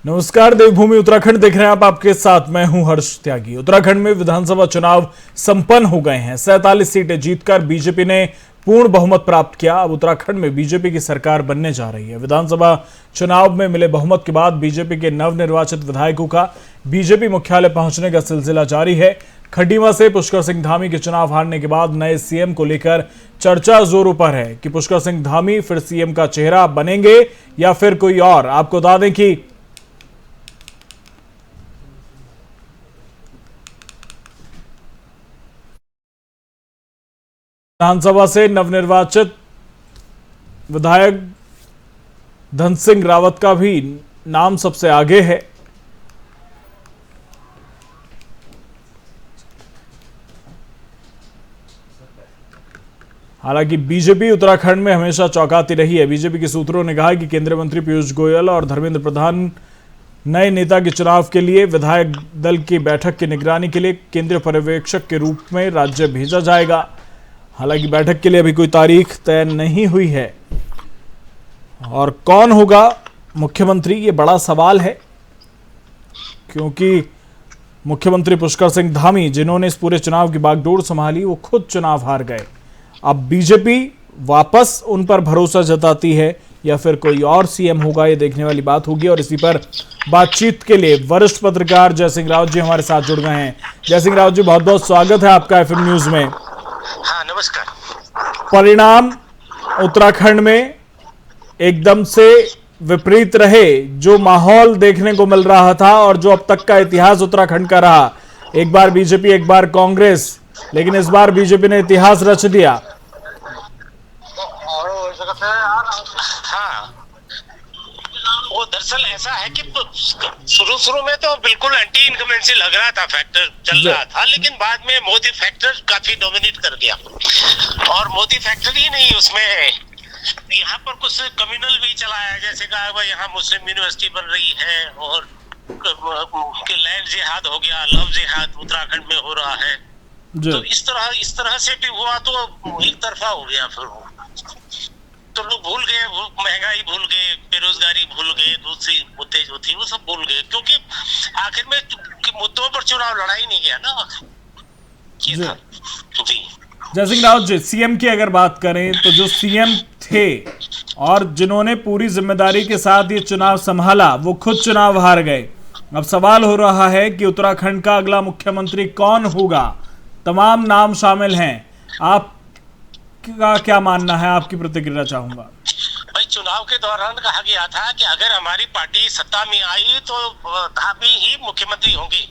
नमस्कार, देवभूमि उत्तराखंड देख रहे हैं आप। आपके साथ मैं हूं हर्ष त्यागी। उत्तराखंड में विधानसभा चुनाव संपन्न हो गए हैं। 47 सीटें जीतकर बीजेपी ने पूर्ण बहुमत प्राप्त किया। अब उत्तराखंड में बीजेपी की सरकार बनने जा रही है। विधानसभा चुनाव में मिले बहुमत के बाद बीजेपी के नवनिर्वाचित विधायकों का बीजेपी मुख्यालय पहुंचने का सिलसिला जारी है। खटीमा से पुष्कर सिंह धामी के चुनाव हारने के बाद नए सीएम को लेकर चर्चा जोरों पर है कि पुष्कर सिंह धामी फिर सीएम का चेहरा बनेंगे या फिर कोई और। आपको बता दें कि विधानसभा से नवनिर्वाचित विधायक धन सिंह रावत का भी नाम सबसे आगे है। हालांकि बीजेपी उत्तराखंड में हमेशा चौंकाती रही है। बीजेपी के सूत्रों ने कहा कि केंद्रीय मंत्री पीयूष गोयल और धर्मेंद्र प्रधान नए नेता के चुनाव के लिए विधायक दल की बैठक की निगरानी के लिए केंद्रीय पर्यवेक्षक के रूप में राज्य भेजा जाएगा। हालांकि बैठक के लिए अभी कोई तारीख तय नहीं हुई है और कौन होगा मुख्यमंत्री, ये बड़ा सवाल है, क्योंकि मुख्यमंत्री पुष्कर सिंह धामी जिन्होंने इस पूरे चुनाव की बागडोर संभाली, वो खुद चुनाव हार गए। अब बीजेपी वापस उन पर भरोसा जताती है या फिर कोई और सीएम होगा, ये देखने वाली बात होगी। और इसी पर बातचीत के लिए वरिष्ठ पत्रकार जय सिंह रावत जी हमारे साथ जुड़ गए हैं। जय सिंह रावत जी, बहुत बहुत स्वागत है आपका एफएम न्यूज में। हाँ, नमस्कार। परिणाम उत्तराखंड में एकदम से विपरीत रहे। जो माहौल देखने को मिल रहा था और जो अब तक का इतिहास उत्तराखंड का रहा, एक बार बीजेपी एक बार कांग्रेस, लेकिन इस बार बीजेपी ने इतिहास रच दिया। हाँ, वो दरअसल ऐसा है कि शुरू में तो बिल्कुल एंटी इनकमेंसी लग रहा था, फैक्टर चल रहा था, लेकिन बाद में मोदी फैक्टर काफी डोमिनेट कर गया। और मोदी फैक्टर ही नहीं, उसमें यहाँ पर कुछ कम्युनल भी चलाया, जैसे कहा यहाँ मुस्लिम यूनिवर्सिटी बन रही है और लैंड जिहाद हो गया, लव जिहाद उत्तराखंड में हो रहा है। तो इस तरह से भी हुआ तो एक तरफा हो गया। फिर तो लोग भूल गए, महंगाई भूल गए, बेरोजगारी भूल गए, दूसरी मुद्दे जो थी वो सब भूल गए, क्योंकि आखिर में मुद्दों पर चुनाव लड़ा ही नहीं गया ना। जी जय सिंह रावत जी, सीएम की अगर बात करें तो जो सीएम थे और जिन्होंने पूरी जिम्मेदारी के साथ ये चुनाव संभाला, वो खुद चुनाव हार गए। अब सवाल हो रहा है कि उत्तराखंड का अगला मुख्यमंत्री कौन होगा। तमाम नाम शामिल हैं। आपका क्या मानना है, आपकी प्रतिक्रिया चाहूंगा। भाई, चुनाव के दौरान कहा गया था कि अगर हमारी पार्टी सत्ता में आई तो धामी ही मुख्यमंत्री होंगे।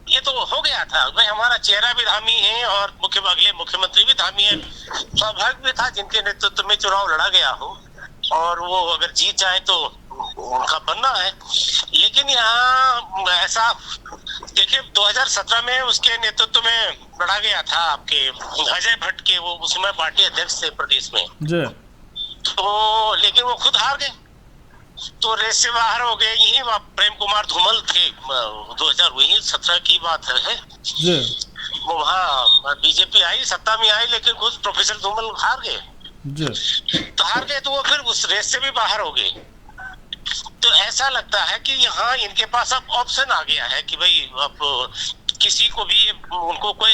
ये तो हो गया था। भाई, हमारा चेहरा भी धामी है और अगले मुख्यमंत्री भी धामी है। स्वाभाविक भी था जिनके नेतृत्व में चुनाव लड़ा गया हो और वो अगर जीत जाए तो उनका बनना है। लेकिन यहाँ ऐसा देखिए, 2017 में उसके नेतृत्व में लड़ा गया था आपके अजय भट्ट के, वो उसमें पार्टी अध्यक्ष थे प्रदेश में जी। तो लेकिन वो खुद हार गए, तो रेस से बाहर हो गए। यही प्रेम कुमार धूमल थे, 2017 की बात है जी। वहाँ बीजेपी आई, सत्ता में आई, लेकिन खुद प्रोफेसर धूमल हार गए जी। तो हार गए तो वो फिर उस रेस से भी बाहर हो गए। तो ऐसा लगता है कि यहाँ इनके पास अब ऑप्शन आ गया है कि भाई अब किसी को भी, उनको कोई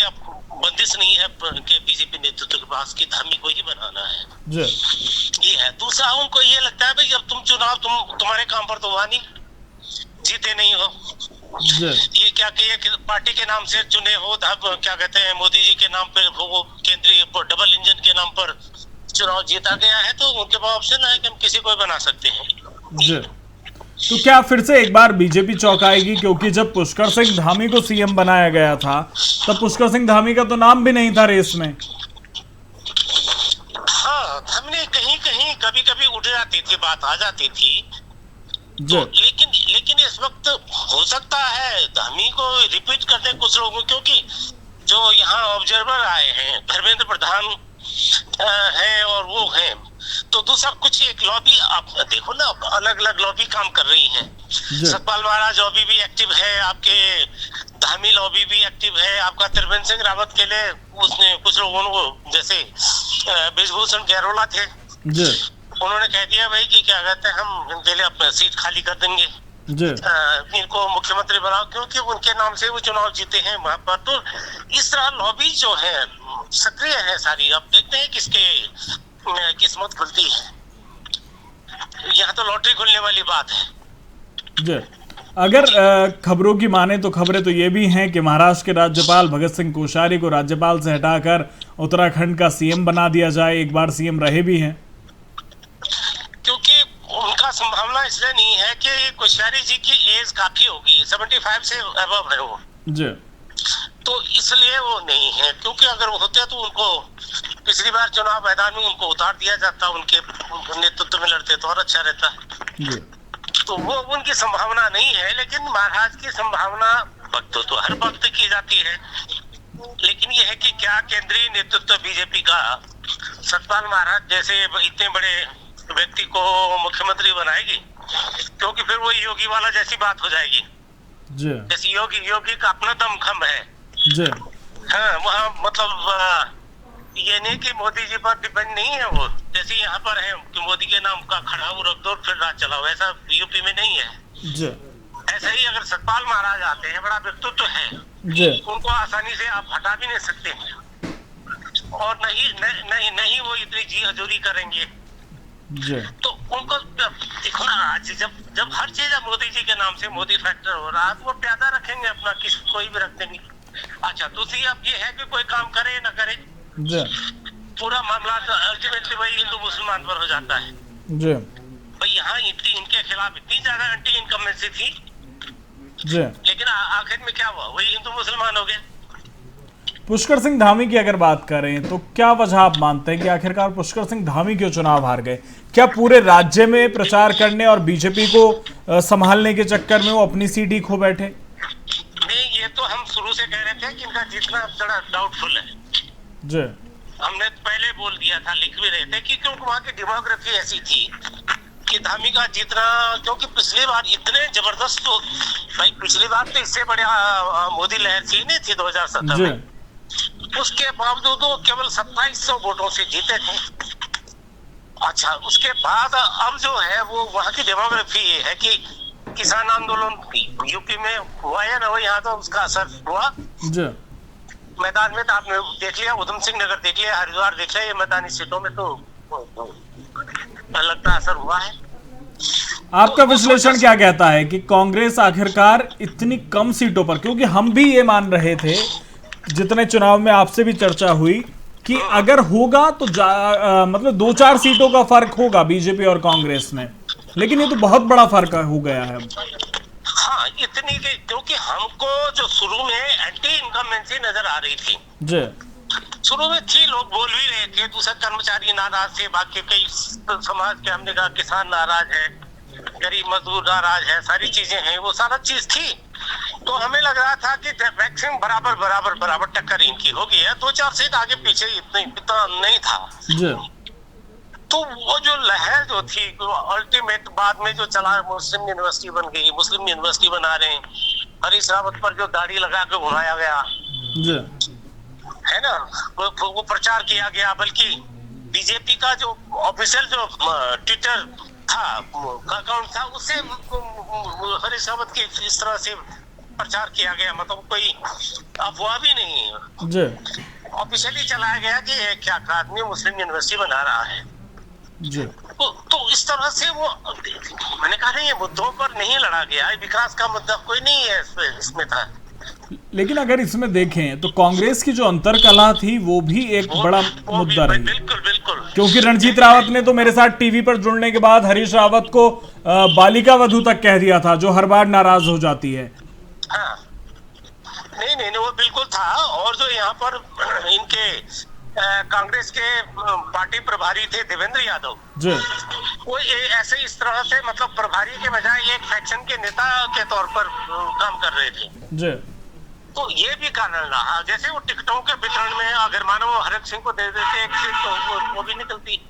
बंदिश नहीं है कि बीजेपी नेतृत्व के पास कि धामी को ही बनाना है ये है। दूसरा, उनको ये लगता है भाई अब तुम चुनाव तुम्हारे काम पर तो हुआ नहीं, जीते नहीं हो। ये क्या कि पार्टी के नाम से चुने हो, क्या कहते हैं, मोदी जी के नाम पे वो केंद्रीय डबल इंजन के नाम पर चुनाव जीता गया है, तो उनके पास ऑप्शन है कि हम किसी को बना सकते हैं। तो क्या फिर से एक बार बीजेपी चौंकाएगी, क्योंकि जब पुष्कर सिंह धामी को सीएम बनाया गया था तब पुष्कर सिंह धामी का तो नाम भी नहीं था रेस में। हाँ, हमने कहीं कहीं कभी कभी उठ जाती थी, बात आ जाती थी तो, लेकिन इस वक्त हो सकता है धामी को रिपीट करने कुछ लोगों, क्योंकि जो यहाँ ऑब्जर्वर आए हैं धर्मेंद्र प्रधान है और वो है, तो दूसरा कुछ एक लॉबी, आप देखो ना, अलग अलग लॉबी काम कर रही है। सतपाल महाराज लॉबी भी एक्टिव है, आपके धामी लॉबी भी एक्टिव है, आपका त्रिवेंद्र सिंह रावत के लिए उसने कुछ लोगों को, जैसे ब्रिजभूषण गैरोला थे, उन्होंने कह दिया भाई कि क्या कहते हैं, हम इनके लिए अपना सीट खाली कर देंगे। जी इनको मुख्यमंत्री बनाओ, क्योंकि उनके नाम से वो चुनाव जीते हैं वहां पर। तो इस तरह लॉबी जो है सक्रिय है सारी। अब देखते हैं किसके किस्मत खुलती है। यहाँ तो लॉटरी खुलने वाली बात है। जी। अगर खबरों की माने तो खबरें तो ये भी हैं कि महाराष्ट्र के राज्यपाल भगत सिंह कोश्यारी को राज्यपाल से हटाकर उत्तराखंड का सीएम बना दिया जाए। एक बार सीएम रहे भी हैं। क्योंकि उनका संभावना इसलिए नहीं है कि कोश्यारी जी की एज काफी होगी, 75 से अबव है वो जी। तो इसलिए वो नहीं है। क्योंकि अगर वो होते तो उनको पिछली बार चुनाव मैदान में उनको उतार दिया जाता, उनके नेतृत्व में लड़ते तो और अच्छा रहता। जी। तो वो उनकी संभावना नहीं है। लेकिन महाराज की संभावना वक्त तो हर वक्त की जाती है। लेकिन यह है कि क्या केंद्रीय नेतृत्व बीजेपी का सतपाल महाराज जैसे इतने बड़े व्यक्ति को मुख्यमंत्री बनाएगी, क्योंकि फिर वो योगी वाला जैसी बात हो जाएगी। जी। जैसे योगी का अपना दमखम है। जी। हाँ, वहाँ मतलब ये नहीं कि मोदी जी पर डिपेंड नहीं है वो, जैसे यहाँ पर है कि मोदी के नाम का खड़ा वो रख दो फिर राज चलाओ, ऐसा यूपी में नहीं है। जी। ऐसा ही अगर सतपाल महाराज आते हैं, बड़ा व्यक्तित्व है जी। उनको आसानी से आप हटा भी नहीं सकते हैं। और नहीं वो इतनी जी हजूरी करेंगे। जी। तो उनको देखो ना, आज जब हर चीज मोदी जी के नाम से मोदी फैक्टर हो रहा है, तो वो प्यादा रखेंगे अपना, कोई भी रख देंगे। अच्छा, दूसरी अब ये है कि कोई काम करे ना करे, जी। पूरा मामला अल्टीमेटली वही हिंदू मुसलमान पर हो जाता है। जी। भाई यहाँ इनके खिलाफ इतनी ज्यादा एंटी इनकमेंसी थी। जी। लेकिन आखिर में क्या हुआ, वही हिंदू मुसलमान हो गए। पुष्कर सिंह धामी की अगर बात करें तो क्या वजह आप मानते हैं कि आखिरकार पुष्कर सिंह धामी क्यों चुनाव हार गए? क्या पूरे राज्य में प्रचार करने और बीजेपी को संभालने के चक्कर में वो अपनी सीट ही खो बैठे? नहीं, ये तो हम शुरू से कह रहे थे कि इनका जीतना बड़ा डाउटफुल है। जी। हमने पहले बोल दिया था, लिख भी रहे थे कि क्योंकि वहाँ की डेमोग्राफी ऐसी थी कि धामी का जीतना, क्योंकि पिछली बार इतने जबरदस्त तो भाई पिछली बार तो इससे बड़े मोदी लहर थी नहीं थी 2017 में। उसके बावजूद वो केवल 2700 वोटों से जीते थे। अच्छा, उसके बाद अब जो है वो वहाँ की डेमोग्राफी ये है कि किसान आंदोलन यूपी में हुआ या ना हो, यहाँ तो उसका असर हुआ। जी। मैदान में तो आपने देख लिया, उधम सिंह नगर देख लिया, हरिद्वार देख लिया, ये मैदानी सीटों में तो लगता असर हुआ है। आपका विश्लेषण क्या कहता है कि कांग्रेस आखिरकार इतनी कम सीटों पर, क्योंकि हम भी ये मान रहे थे जितने चुनाव में आपसे भी चर्चा हुई कि अगर होगा तो मतलब 2-4 सीटों का फर्क होगा बीजेपी और कांग्रेस में, लेकिन ये तो बहुत बड़ा फर्क हो गया है। हाँ, इतनी क्योंकि हमको जो शुरू में एंटी इनकमेंसी नजर आ रही थी। जी। शुरू में थी, लोग बोल भी रहे थे, दूसरे कर्मचारी नाराज थे, बाकी कई समाज के, हमने कहा किसान नाराज है, गरीब मजदूर नाराज है, सारी चीजें हैं, वो सारा चीज थी। तो हमें लग रहा था कि मैक्सिमम बराबर टक्कर इनकी होगी है, 2-4 सीट आगे पीछे इतना नहीं था। जी। तो वो जो लहर जो थी अल्टीमेट बाद में जो चला, मुस्लिम यूनिवर्सिटी बन गई, मुस्लिम यूनिवर्सिटी बना रहे हैं, हरीश रावत पर जो दाढ़ी लगा के घुमाया गया जी। है ना, वो प्रचार किया गया। बल्कि बीजेपी का जो ऑफिशियल जो ट्विटर था अकाउंट था, उससे हरीश रावत की इस तरह से प्रचार किया गया, मतलब कोई अफवाह भी नहीं है। जी। ऑफिशियली चलाया गया कि एक आदमी मुस्लिम यूनिवर्सिटी बना रहा है। जी। तो इस तरह से वो, मैंने कहा नहीं, ये मुद्दों पर नहीं लड़ा गया, विकास का मुद्दा कोई नहीं है इसमें था। लेकिन अगर इसमें देखें तो कांग्रेस की जो अंतरकलह थी वो भी एक बड़ा मुद्दा रही। बिल्कुल बिल्कुल। क्योंकि रणजीत रावत ने तो मेरे साथ टीवी पर जुड़ने के बाद हरीश रावत को बालिका वधू तक कह दिया था, जो हर बार नाराज हो जाती है। हाँ, नहीं, वो बिल्कुल था। और जो यहाँ पर इनके कांग्रेस के पार्टी प्रभारी थे देवेंद्र यादव जी, वो ऐसे इस तरह से, मतलब प्रभारी के बजाय एक फैक्शन के नेता के तौर पर काम कर रहे थे जी। तो ये भी कारण रहा। जैसे वो टिकटों के वितरण में अगर मानो हरक सिंह को दे देते एक सीट तो वो भी निकलती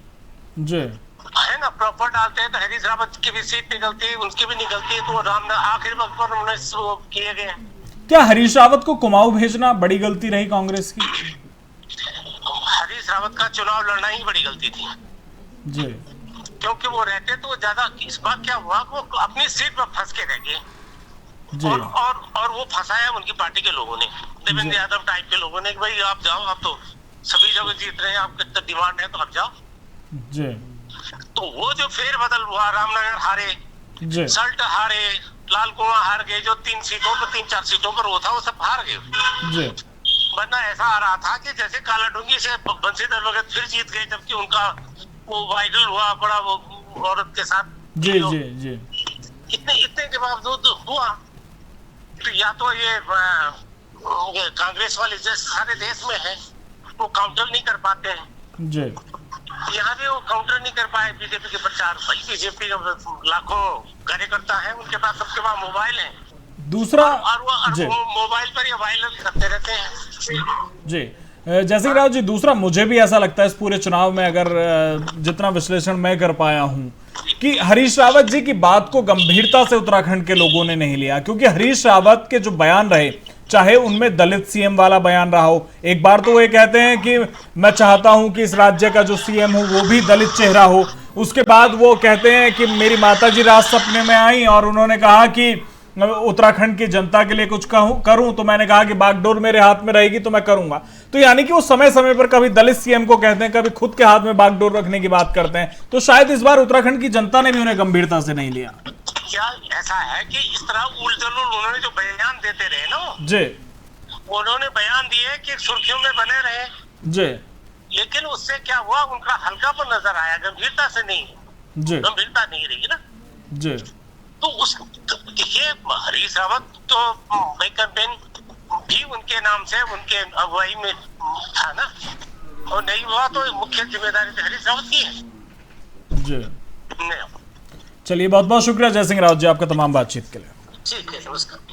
जी, है ना, प्रॉपर डालते हैं तो हरीश रावत की भी सीट निकलती, उनकी भी निकलती, तो राम आखिर वक्त पर उन्होंने किए गए। क्या हरीश रावत को कुमाऊं भेजना बड़ी गलती रही कांग्रेस की? हरीश रावत का चुनाव लड़ना ही बड़ी गलती थी जी। क्योंकि वो रहते तो ज्यादा। इस बार क्या हुआ, वो अपनी सीट पर फंस के रह गए। जी और वो फंसाया उनकी पार्टी के लोगों ने, देवेंद्र यादव टाइप के लोगों ने, कि भाई आप जाओ, आप तो सभी जगह जीत रहे हैं, आप कितना डिमांड है तो आप जाओ। जी तो वो जो फेरबदल हुआ, रामनगर हारे, जी सल्ट हारे, लाल कुआं हार गए, जो 3 4 सीटों पर वो था वो सब हार गए। जी वरना ऐसा आ रहा था कि जैसे कालाडूंगी से बंशीधर भगत फिर जीत गए, जबकि उनका वो वायरल हुआ बड़ा, वो औरत के साथ जी वीडियो। जी जी इतने इतने के बावजूद हुआ। तो या तो ये कांग्रेस वाले जैसे सारे देश में है, वो काउंटर नहीं कर पाते हैं। जी यहाँ भी वो काउंटर नहीं कर पाए बीजेपी के प्रचार। भाई बीजेपी लाखों कार्यकर्ता है, उनके पास, सबके पास मोबाइल है, दूसरा और जी वो मोबाइल पर ये वायरल करते रहते हैं। जी जय सिंह राव जी, दूसरा मुझे भी ऐसा लगता है इस पूरे चुनाव में, अगर जितना विश्लेषण मैं कर पाया हूं, कि हरीश रावत जी की बात को गंभीरता से उत्तराखंड के लोगों ने नहीं लिया। क्योंकि हरीश रावत के जो बयान रहे, चाहे उनमें दलित सीएम वाला बयान रहा हो, एक बार तो वो ये कहते हैं कि मैं चाहता हूं कि इस राज्य का जो सीएम हो वो भी दलित चेहरा हो। उसके बाद वो कहते हैं कि मेरी माताजी रात सपने में आई और उन्होंने कहा कि उत्तराखंड की जनता के लिए कुछ करूं, तो मैंने कहा कि बागडोर मेरे हाथ में रहेगी तो मैं करूंगा। तो यानी कि वो समय समय पर कभी दलित सीएम को कहते हैं, कभी खुद के हाथ में बागडोर रखने की बात करते हैं। तो शायद इस बार उत्तराखंड की जनता ने भी उन्हें गंभीरता से नहीं लिया। क्या ऐसा है कि इस तरह उलझुल उन्होंने जो बयान देते रहे ना जी, उन्होंने बयान दिए कि सुर्खियों में बने रहे, जी, लेकिन उससे क्या हुआ, उनका हल्कापन नजर आया, गंभीरता से नहीं। जी, गंभीरता नहीं रही ना। जी, तो उस देखिए, हरीश रावत तो कैंपेन भी उनके नाम से, उनके अगुवाई में था ना, और नहीं हुआ तो मुख्य जिम्मेदारी तो हरीश रावत की है। जी। नहीं। चलिए, बहुत बहुत शुक्रिया जय सिंह रावत जी आपका तमाम बातचीत के लिए। ठीक है, नमस्कार।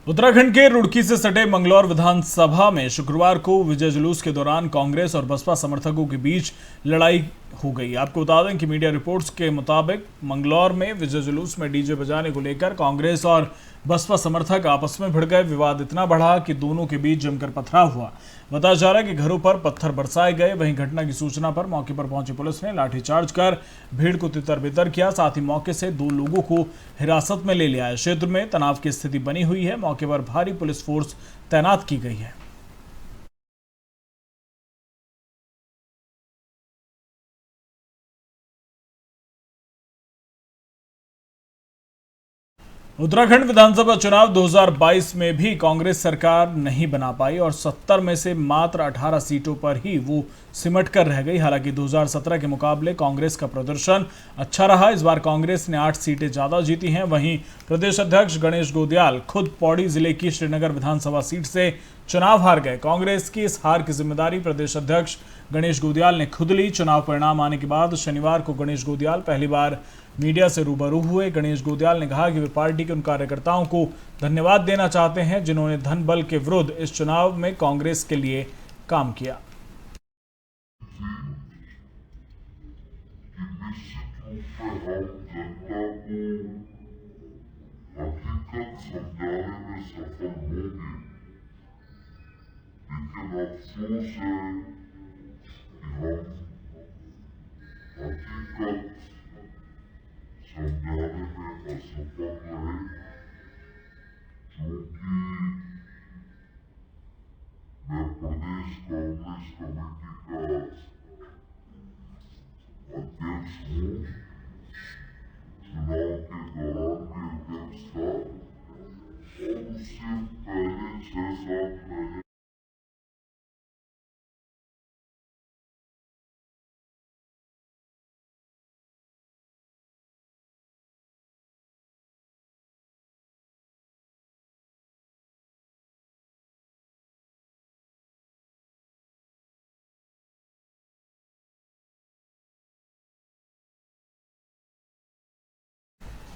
उत्तराखंड के रुड़की से सटे मंगलौर विधानसभा में शुक्रवार को विजय जुलूस के दौरान कांग्रेस और बसपा समर्थकों के बीच लड़ाई हो गई। आपको बता दें कि मीडिया रिपोर्ट्स के मुताबिक मंगलौर में विजय जुलूस में डीजे बजाने को लेकर कांग्रेस और बसपा समर्थक आपस में भिड़ गए। विवाद इतना बढ़ा कि दोनों के बीच जमकर पथराव हुआ। बताया जा रहा है कि घरों पर पत्थर बरसाए गए। वहीं घटना की सूचना पर मौके पर पहुंची पुलिस ने लाठीचार्ज कर भीड़ को तितर-बितर किया। साथ ही मौके से 2 लोगों को हिरासत में ले लिया है। क्षेत्र में तनाव की स्थिति बनी हुई है। मौके पर भारी पुलिस फोर्स तैनात की गई है। उत्तराखंड विधानसभा चुनाव 2022 में भी कांग्रेस सरकार नहीं बना पाई और 70 में से मात्र 18 सीटों पर ही वो सिमट कर रह गई। हालांकि 2017 के मुकाबले कांग्रेस का प्रदर्शन अच्छा रहा। इस बार कांग्रेस ने 8 सीटें ज्यादा जीती हैं। वहीं प्रदेश अध्यक्ष गणेश गोदियाल खुद पौड़ी जिले की श्रीनगर विधानसभा सीट से चुनाव हार गए। कांग्रेस की इस हार की जिम्मेदारी प्रदेश अध्यक्ष गणेश गोदियाल ने खुद ली। चुनाव परिणाम आने के बाद शनिवार को गणेश गोदियाल पहली बार मीडिया से रूबरू हुए। गणेश गोदियाल ने कहा कि वे पार्टी के उन कार्यकर्ताओं को धन्यवाद देना चाहते हैं जिन्होंने धन बल के विरुद्ध इस चुनाव में कांग्रेस के लिए काम किया। हकीकत समझाने में सफल होंगे, लेकिन अफसोस है कि हम हकीकत समझाने में असफल रहे, क्योंकि मैं प्रदेश कांग्रेस कमेटी का अध्यक्ष हूँ। चुनाव के दौरान भी अध्यक्ष था और उससे पहले 6 साल पहले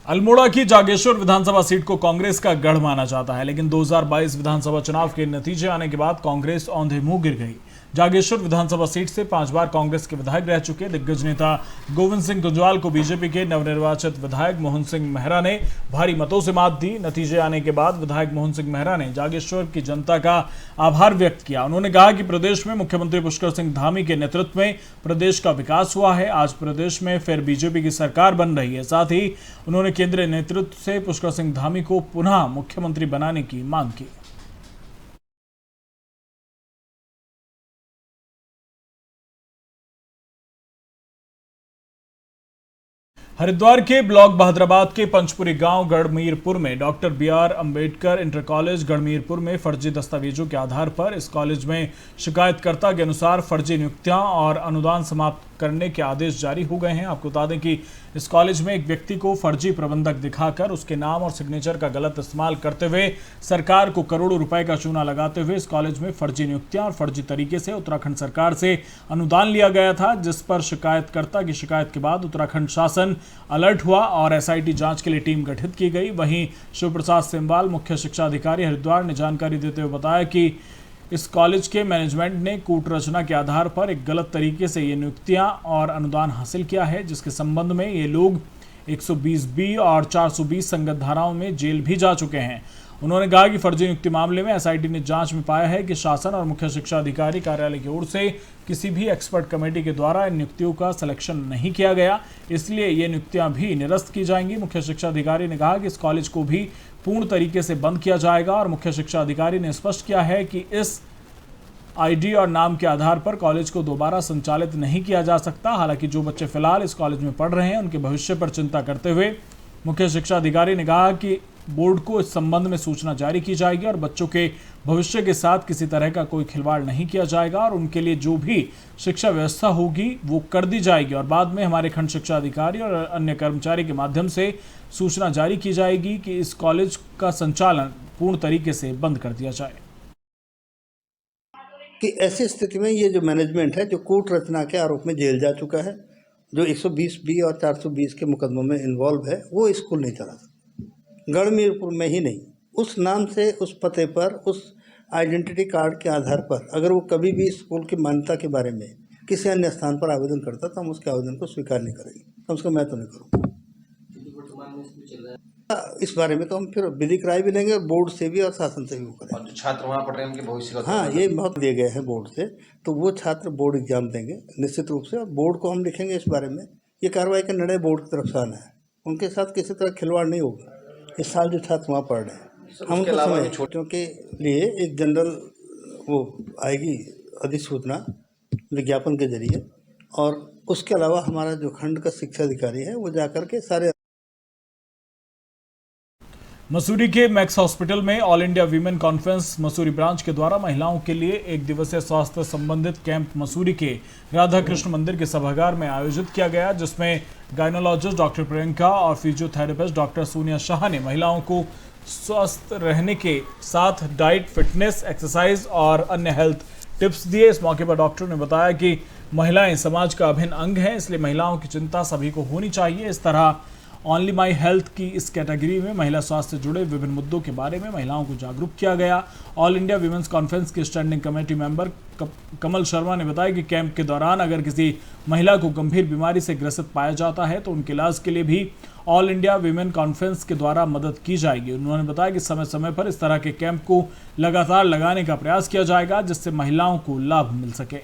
अल्मोड़ा की जागेश्वर विधानसभा सीट को कांग्रेस का गढ़ माना जाता है, लेकिन 2022 विधानसभा चुनाव के नतीजे आने के बाद कांग्रेस औंधे मुंह गिर गई। जागेश्वर विधानसभा सीट से 5 बार कांग्रेस के विधायक रह चुके दिग्गज नेता गोविंद सिंह गुंजवाल को बीजेपी के नवनिर्वाचित विधायक मोहन सिंह मेहरा ने भारी मतों से मात दी। नतीजे आने के बाद विधायक मोहन सिंह मेहरा ने जागेश्वर की जनता का आभार व्यक्त किया। उन्होंने कहा कि प्रदेश में मुख्यमंत्री पुष्कर सिंह धामी के नेतृत्व में प्रदेश का विकास हुआ है। आज प्रदेश में फिर बीजेपी की सरकार बन रही है। साथ ही उन्होंने केंद्रीय नेतृत्व से पुष्कर सिंह धामी को पुनः मुख्यमंत्री बनाने की मांग की। हरिद्वार के ब्लॉक बहादुराबाद के पंचपुरी गांव गढ़मीरपुर में doctor BR Ambedkar inter college Garhmirpur में फर्जी दस्तावेजों के आधार पर इस कॉलेज में शिकायतकर्ता के अनुसार फर्जी नियुक्तियां और अनुदान समाप्त करने के आदेश जारी हो गए हैं। आपको बता दें कि इस कॉलेज में एक व्यक्ति को फर्जी प्रबंधक दिखाकर उसके नाम और सिग्नेचर का गलत इस्तेमाल करते हुए सरकार को करोड़ों रुपए का चूना लगाते हुए इस कॉलेज में फर्जी नियुक्तियां और फर्जी तरीके से उत्तराखंड सरकार से अनुदान लिया गया था, जिस पर शिकायतकर्ता की शिकायत के बाद उत्तराखंड शासन अलर्ट हुआ और SIT जांच के लिए टीम गठित की गई। वहीं शिव प्रसाद सिम्वाल मुख्य शिक्षा अधिकारी हरिद्वार ने जानकारी देते हुए बताया कि इस कॉलेज के मैनेजमेंट ने कूट रचना के आधार पर एक गलत तरीके से ये नियुक्तियां और अनुदान हासिल किया है, जिसके संबंध में ये लोग 120B और 420 संगत धाराओं में जेल भी जा चुके हैं। उन्होंने कहा कि फर्जी नियुक्ति मामले में SIT ने जांच में पाया है कि शासन और मुख्य शिक्षा अधिकारी कार्यालय की ओर से किसी भी एक्सपर्ट कमेटी के द्वारा इन नियुक्तियों का सिलेक्शन नहीं किया गया, इसलिए ये नियुक्तियां भी निरस्त की जाएंगी। मुख्य शिक्षा अधिकारी ने कहा कि इस कॉलेज को भी पूर्ण तरीके से बंद किया जाएगा और मुख्य शिक्षा अधिकारी ने स्पष्ट किया है कि इस ID और नाम के आधार पर कॉलेज को दोबारा संचालित नहीं किया जा सकता। हालांकि जो बच्चे फिलहाल इस कॉलेज में पढ़ रहे हैं उनके भविष्य पर चिंता करते हुए मुख्य शिक्षा अधिकारी ने कहा कि बोर्ड को इस संबंध में सूचना जारी की जाएगी और बच्चों के भविष्य के साथ किसी तरह का कोई खिलवाड़ नहीं किया जाएगा और उनके लिए जो भी शिक्षा व्यवस्था होगी वो कर दी जाएगी और बाद में हमारे खंड शिक्षा अधिकारी और अन्य कर्मचारी के माध्यम से सूचना जारी की जाएगी कि इस कॉलेज का संचालन पूर्ण तरीके से बंद कर दिया जाए। कि ऐसी स्थिति में ये जो मैनेजमेंट है जो कूट रचना के आरोप में जेल जा चुका है, जो 120B और 420 के मुकदमों में इन्वॉल्व है, वो स्कूल नहीं चला सकता। गढ़मीरपुर में ही नहीं, उस नाम से, उस पते पर, उस आइडेंटिटी कार्ड के आधार पर अगर वो कभी भी स्कूल की मान्यता के बारे में किसी अन्य स्थान पर आवेदन करता तो हम उसके आवेदन को स्वीकार नहीं करेंगे। कम से कम मैं तो नहीं करूँगा। इस बारे में तो हम फिर विधिक राय भी लेंगे और बोर्ड से भी और शासन से भी वो करेंगे। जो छात्र वहाँ पढ़ रहे हैं उनके भविष्य का हाँ, ये बहुत दिए गए हैं बोर्ड से, तो वो छात्र बोर्ड एग्जाम देंगे निश्चित रूप से और बोर्ड को हम लिखेंगे इस बारे में। ये कार्रवाई का निर्णय बोर्ड की तरफ से आना है, उनके साथ किसी तरह खिलवाड़ नहीं होगा। इस साल जो छात्र वहाँ पढ़ रहे हैं हम उनको समय छोटों के लिए एक जनरल वो आएगी अधिसूचना विज्ञापन के जरिए, और उसके अलावा हमारा जो खंड का शिक्षा अधिकारी है वो जाकर के सारे। मसूरी के मैक्स हॉस्पिटल में all India women conference Mussoorie branch के द्वारा महिलाओं के लिए एक दिवसीय स्वास्थ्य संबंधित कैंप मसूरी के राधा कृष्ण मंदिर के सभागार में आयोजित किया गया, जिसमें गायनोलॉजिस्ट डॉक्टर प्रियंका और फिजियोथेरेपिस्ट डॉक्टर सोनिया शाह ने महिलाओं को स्वस्थ रहने के साथ डाइट, फिटनेस, एक्सरसाइज और अन्य हेल्थ टिप्स दिए। इस मौके पर डॉक्टर ने बताया कि महिलाएं समाज का अभिन्न अंग हैं, इसलिए महिलाओं की चिंता सभी को होनी चाहिए। इस तरह ओनली माई हेल्थ की इस कैटेगरी में महिला स्वास्थ्य से जुड़े विभिन्न मुद्दों के बारे में महिलाओं को जागरूक किया गया। ऑल इंडिया वीमेंस कॉन्फ्रेंस की स्टैंडिंग कमेटी मेंबर कमल शर्मा ने बताया कि कैंप के दौरान अगर किसी महिला को गंभीर बीमारी से ग्रसित पाया जाता है तो उनके इलाज के लिए भी ऑल इंडिया वीमेन कॉन्फ्रेंस के द्वारा मदद की जाएगी। उन्होंने बताया कि समय समय पर इस तरह के कैंप को लगातार लगाने का प्रयास किया जाएगा, जिससे महिलाओं को लाभ मिल सके।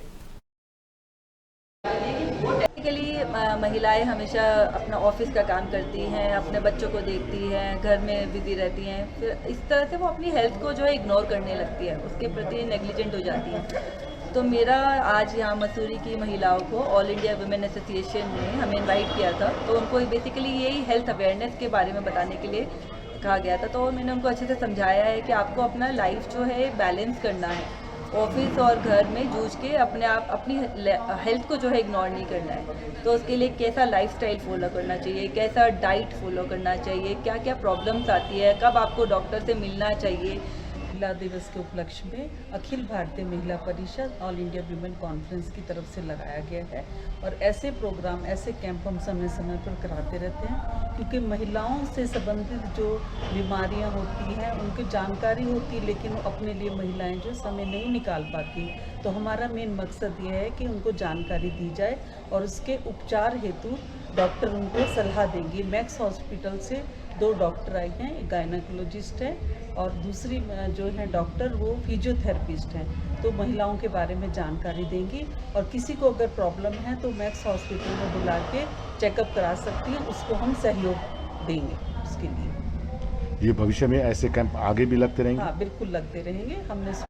महिलाएं हमेशा अपना ऑफिस का काम करती हैं, अपने बच्चों को देखती हैं, घर में बिजी रहती हैं, फिर इस तरह से वो अपनी हेल्थ को जो है इग्नोर करने लगती है, उसके प्रति नेग्लिजेंट हो जाती है। तो मेरा आज यहाँ मसूरी की महिलाओं को ऑल इंडिया वुमेन एसोसिएशन ने हमें इनवाइट किया था, तो उनको बेसिकली यही हेल्थ अवेयरनेस के बारे में बताने के लिए कहा गया था। तो मैंने उनको अच्छे से समझाया है कि आपको अपना लाइफ जो है बैलेंस करना है, ऑफिस और घर में जूझ के अपनी हेल्थ को जो है इग्नोर नहीं करना है। तो उसके लिए कैसा लाइफस्टाइल फॉलो करना चाहिए, कैसा डाइट फॉलो करना चाहिए, क्या क्या प्रॉब्लम्स आती है, कब आपको डॉक्टर से मिलना चाहिए, महिला दिवस के उपलक्ष्य में अखिल भारतीय महिला परिषद ऑल इंडिया वीमेन कॉन्फ्रेंस की तरफ से लगाया गया है। और ऐसे प्रोग्राम, ऐसे कैंप हम समय समय पर कराते रहते हैं, क्योंकि महिलाओं से संबंधित जो बीमारियां होती हैं उनकी जानकारी होती है, लेकिन वो अपने लिए महिलाएं जो समय नहीं निकाल पाती। तो हमारा मेन मकसद ये है कि उनको जानकारी दी जाए और उसके उपचार हेतु डॉक्टर उनको सलाह देंगे। मैक्स हॉस्पिटल से 2 डॉक्टर आए हैं, एक गायनेकोलॉजिस्ट है और दूसरी जो है डॉक्टर वो फिजियोथेरेपिस्ट हैं। तो महिलाओं के बारे में जानकारी देंगी और किसी को अगर प्रॉब्लम है तो मैक्स हॉस्पिटल में बुला के चेकअप करा सकती हैं, उसको हम सहयोग देंगे उसके लिए। ये भविष्य में ऐसे कैंप आगे भी लगते रहेंगे? हाँ, बिल्कुल लगते रहेंगे। हमने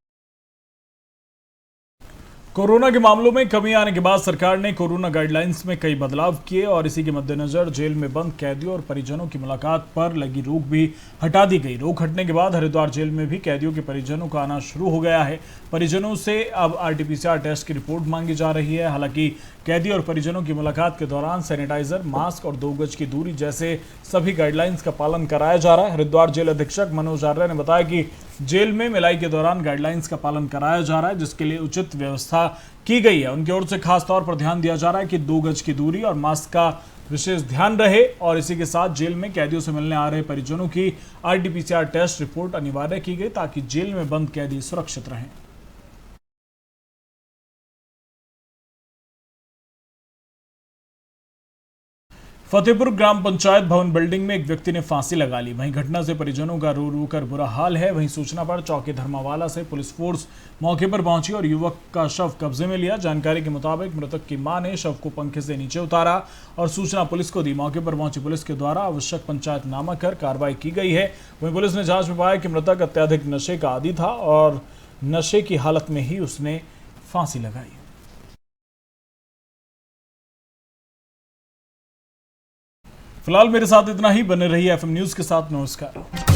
कोरोना के मामलों में कमी आने के बाद सरकार ने कोरोना गाइडलाइंस में कई बदलाव किए और इसी के मद्देनजर जेल में बंद कैदियों और परिजनों की मुलाकात पर लगी रोक भी हटा दी गई। रोक हटने के बाद हरिद्वार जेल में भी कैदियों के परिजनों का आना शुरू हो गया है। परिजनों से अब RT-PCR टेस्ट की रिपोर्ट मांगी जा रही है। हालांकि कैदी और परिजनों की मुलाकात के दौरान सैनिटाइजर, मास्क और 2 गज की दूरी जैसे सभी गाइडलाइंस का पालन कराया जा रहा है। हरिद्वार जेल अधीक्षक मनोज आर्य ने बताया कि जेल में मिलाई के दौरान गाइडलाइंस का पालन कराया जा रहा है, जिसके लिए उचित व्यवस्था की गई है। उनकी ओर से खास तौर पर ध्यान दिया जा रहा है कि 2 गज की दूरी और मास्क का विशेष ध्यान रहे और इसी के साथ जेल में कैदियों से मिलने आ रहे परिजनों की RT-PCR टेस्ट रिपोर्ट अनिवार्य की गई ताकि जेल में बंद कैदी सुरक्षित रहें। फतेहपुर ग्राम पंचायत भवन बिल्डिंग में एक व्यक्ति ने फांसी लगा ली। वहीं घटना से परिजनों का रो रो कर बुरा हाल है। वहीं सूचना पर चौकी धर्मावाला से पुलिस फोर्स मौके पर पहुंची और युवक का शव कब्जे में लिया। जानकारी के मुताबिक मृतक की मां ने शव को पंखे से नीचे उतारा और सूचना पुलिस को दी। मौके पर पहुंची पुलिस के द्वारा आवश्यक पंचायतनामा कर कार्रवाई की गई है। वहीं पुलिस ने जांच में पाया कि मृतक अत्यधिक नशे का आदी था और नशे की हालत में ही उसने फांसी लगाई। फिलहाल मेरे साथ इतना ही। बने रहिए FM न्यूज के साथ। नमस्कार।